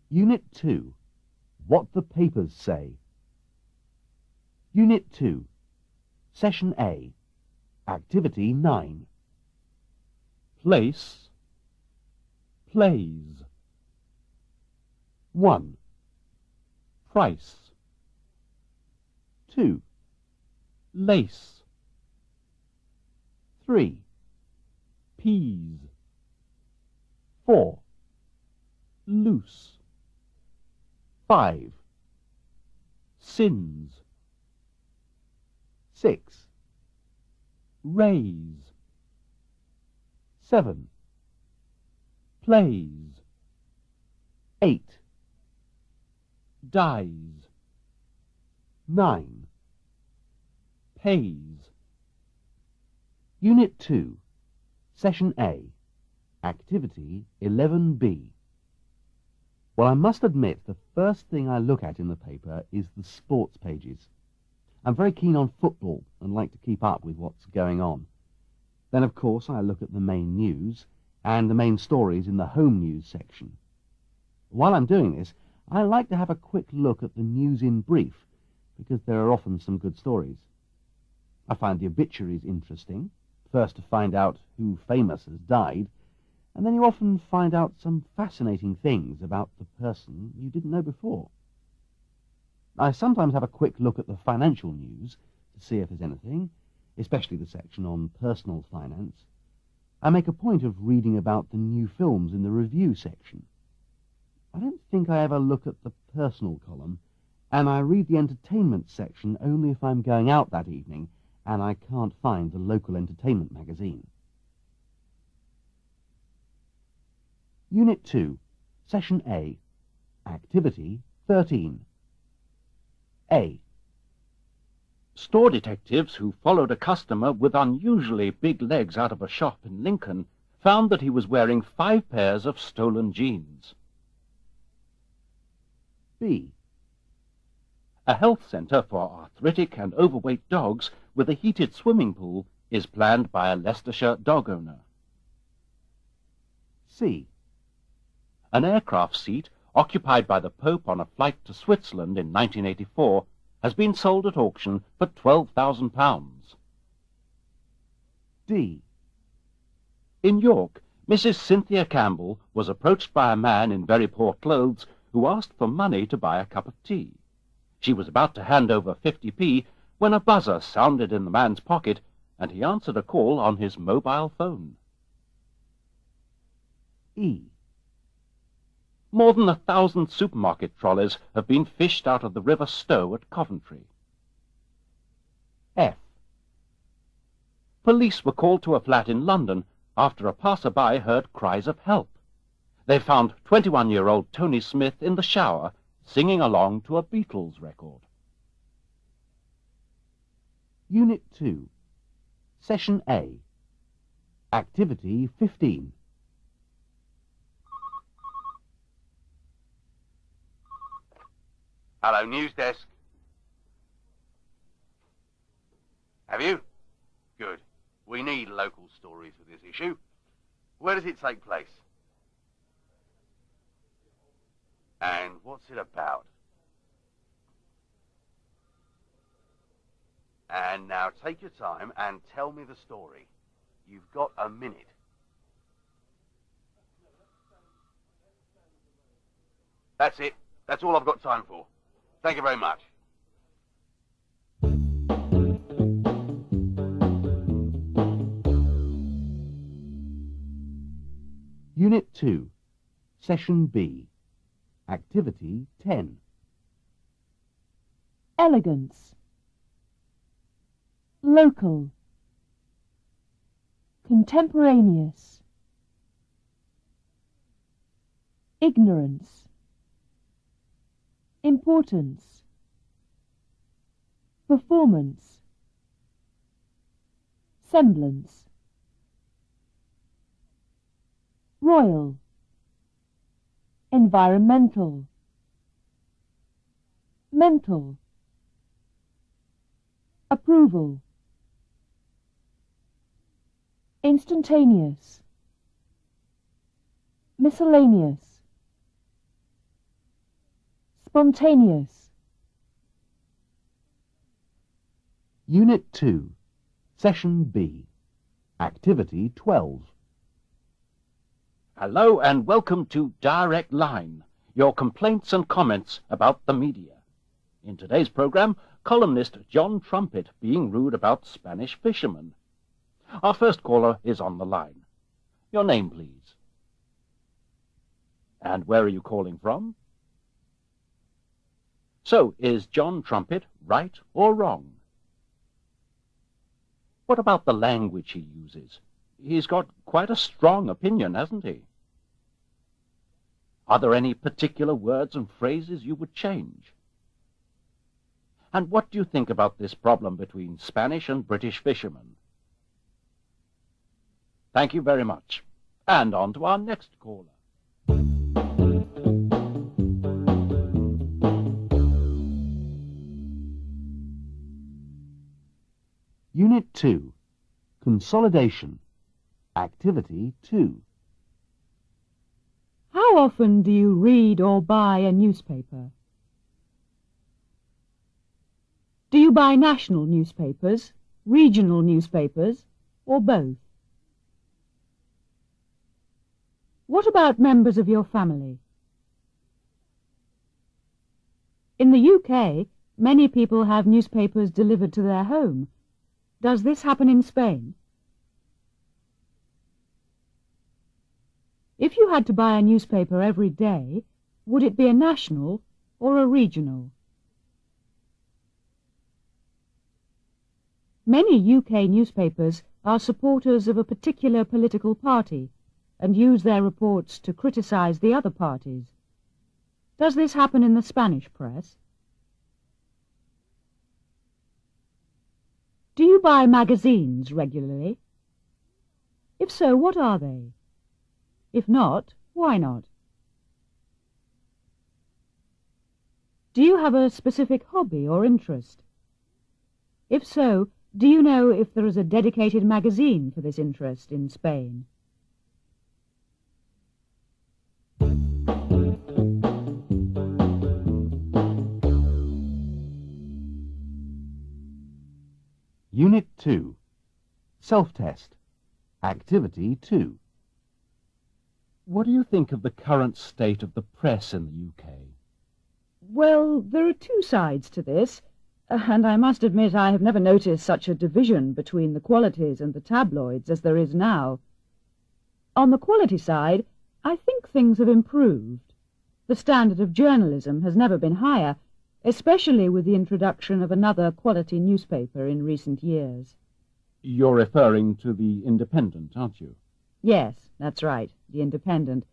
Unit 2. What the papers say. Unit 2. Session A. Activity 9. Place, plays. 1, Price, 2, lace, 3, peas, 4, loose, 5, sins, 6, raise, 7, plays, 8, dies, 9. pays. Unit 2. Session A. Activity 11B. Well, I must admit the first thing I look at in the paper is the sports pages. I'm very keen on football and like to keep up with what's going on. Then, of course, I look at the main news and the main stories in the home news section. While I'm doing this, I like to have a quick look at the news in brief, because there are often some good stories. I find the obituaries interesting, first to find out who famous has died, and then you often find out some fascinating things about the person you didn't know before. I sometimes have a quick look at the financial news to see if there's anything, especially the section on personal finance. I make a point of reading about the new films in the review section. I don't think I ever look at the personal column, and I read the entertainment section only if I'm going out that evening and I can't find the local entertainment magazine. Unit 2, Session A, Activity 13. A. Store detectives who followed a customer with unusually big legs out of a shop in Lincoln found that he was wearing 5 pairs of stolen jeans. B. A health centre for arthritic and overweight dogs with a heated swimming pool is planned by a Leicestershire dog owner. C. An aircraft seat occupied by the Pope on a flight to Switzerland in 1984 has been sold at auction for £12,000. D. In York, Mrs. Cynthia Campbell was approached by a man in very poor clothes who asked for money to buy a cup of tea. She was about to hand over 50p when a buzzer sounded in the man's pocket and he answered a call on his mobile phone. E. More than 1,000 supermarket trolleys have been fished out of the River Stowe at Coventry. F. Police were called to a flat in London after a passer-by heard cries of help. They found 21-year-old Tony Smith in the shower, singing along to a Beatles record. Unit 2, Session A, Activity 15. Hello, news desk. Have you? Good. We need local stories for this issue. Where does it take place? And what's it about? And now take your time and tell me the story. You've got a minute. That's it. That's all I've got time for. Thank you very much. Unit 2, Session B, Activity 10. Elegance, local, contemporaneous, ignorance, importance, performance, semblance, royal, environmental, mental, approval, instantaneous, miscellaneous, Spontaneous. Unit 2, Session B, Activity 12. Hello and welcome to Direct Line, your complaints and comments about the media. In today's program, columnist John Trumpet being rude about Spanish fishermen. Our first caller is on the line. Your name, please. And where are you calling from? So, is John Trumpet right or wrong? What about the language he uses? He's got quite a strong opinion, hasn't he? Are there any particular words and phrases you would change? And what do you think about this problem between Spanish and British fishermen? Thank you very much. And on to our next caller. Unit 2, Consolidation, Activity 2. How often do you read or buy a newspaper? Do you buy national newspapers, regional newspapers, or both? What about members of your family? In the UK, many people have newspapers delivered to their home. Does this happen in Spain? If you had to buy a newspaper every day, would it be a national or a regional? Many UK newspapers are supporters of a particular political party and use their reports to criticise the other parties. Does this happen in the Spanish press? Do you buy magazines regularly? If so, what are they? If not, why not? Do you have a specific hobby or interest? If so, do you know if there is a dedicated magazine for this interest in Spain? Unit 2, Self-Test, Activity 2. What do you think of the current state of the press in the UK? Well, there are two sides to this, and I must admit I have never noticed such a division between the qualities and the tabloids as there is now. On the quality side, I think things have improved. The standard of journalism has never been higher, especially with the introduction of another quality newspaper in recent years. You're referring to the Independent, aren't you? Yes, that's right, the Independent.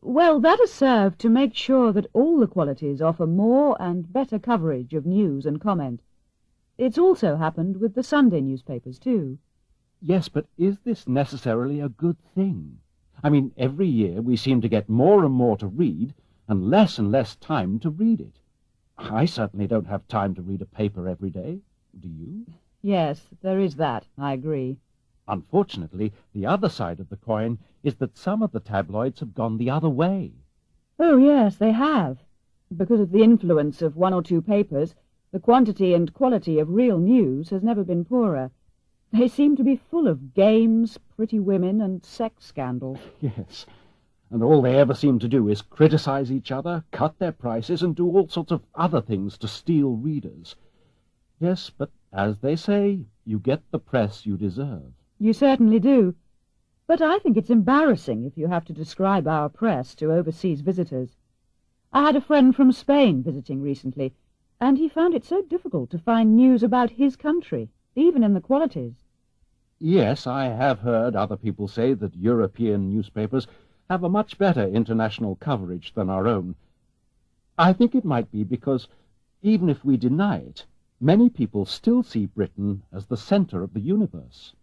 Well, that has served to make sure that all the qualities offer more and better coverage of news and comment. It's also happened with the Sunday newspapers, too. Yes, but is this necessarily a good thing? I mean, every year we seem to get more and more to read and less time to read it. I certainly don't have time to read a paper every day. Do you? Yes, there is that, I agree. Unfortunately, the other side of the coin is that some of the tabloids have gone the other way. Oh, yes, they have. Because of the influence of one or two papers, the quantity and quality of real news has never been poorer. They seem to be full of games, pretty women, and sex scandals. Yes, and all they ever seem to do is criticize each other, cut their prices, and do all sorts of other things to steal readers. Yes, but as they say, you get the press you deserve. You certainly do. But I think it's embarrassing if you have to describe our press to overseas visitors. I had a friend from Spain visiting recently, and he found it so difficult to find news about his country, even in the qualities. Yes, I have heard other people say that European newspapers have a much better international coverage than our own. I think it might be because, even if we deny it, many people still see Britain as the centre of the universe.